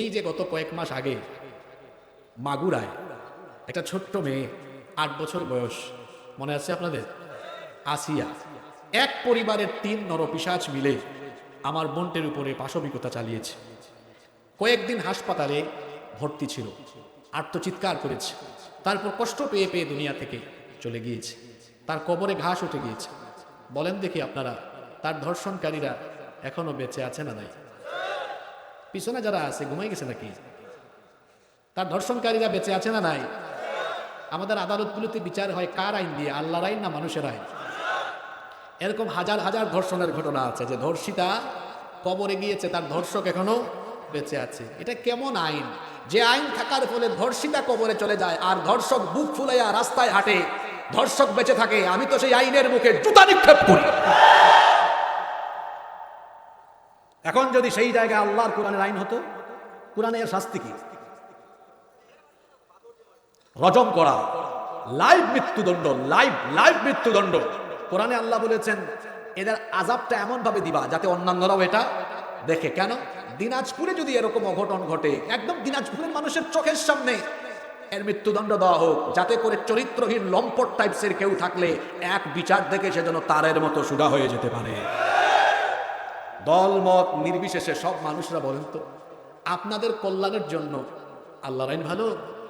এই যে গত কয়েক মাস আগে মাগুরায় একটা ছোট্ট মেয়ে 8 বছর বয়স, মনে আছে আপনাদের? আসিয়া, এক পরিবারের 3 নরপিশাচ মিলে আমার বোনটের উপরে পাশবিকতা চালিয়েছে। কয়েকদিন হাসপাতালে ভর্তি ছিল, আর্তচিৎকার করেছে, তারপর কষ্ট পেয়ে পেয়ে দুনিয়া থেকে চলে গিয়েছে। তার কবরে ঘাস উঠে গিয়েছে। বলেন দেখি আপনারা, তার ধর্ষণকারীরা এখনো বেঁচে আছে না নাই? পিছনে যারা আছে ঘুমাই গেছে নাকি? তার ধর্ষণকারীরা বেঁচে আছে না নাই? আমাদের আদালতগুলোতে বিচার হয় কার আইন দিয়ে, আল্লাহর আইন না মানুষের আইন? এরকম হাজার হাজার ধর্ষণের ঘটনা আছে যে ধর্ষিতা কবরে গিয়েছে, তার ধর্ষক এখনো বেঁচে আছে। এটা কেমন আইন যে আইন থাকার ফলে ধর্ষিতা কবরে চলে যায় আর ধর্ষক বুক ফুলাইয়া রাস্তায় হাঁটে, ধর্ষক বেঁচে থাকে? আমি তো সেই আইনের মুখে জুতা নিক্ষেপ করি। এখন যদি সেই জায়গায় আল্লাহর কোরআনের আইন হতো, কোরআনের শাস্তি কি? রজম করা, লাইভ মৃত্যুদণ্ড, লাইভ মৃত্যুদণ্ড। কোরআনে আল্লাহ বলেছেন এদের আযাবটা এমন ভাবে দিবা যাতে অন্যান্যরাও এটা দেখে। কেন? দিনাজপুরে যদি এরকম অঘটন ঘটে, একদম দিনাজপুরের মানুষের চোখের সামনে এর মৃত্যুদণ্ড দেওয়া হোক, যাতে করে চরিত্রহীন লম্পট টাইপসের কেউ থাকলে এক বিচার দেখে সে যেন তারের মতো সুদা হয়ে যেতে পারে। দল মত নির্বিশেষে সব মানুষরা বলেন তো, আপনাদের কল্যাণের জন্য আল্লাহর আইন ভালো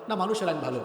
না মানুষের আইন ভালো?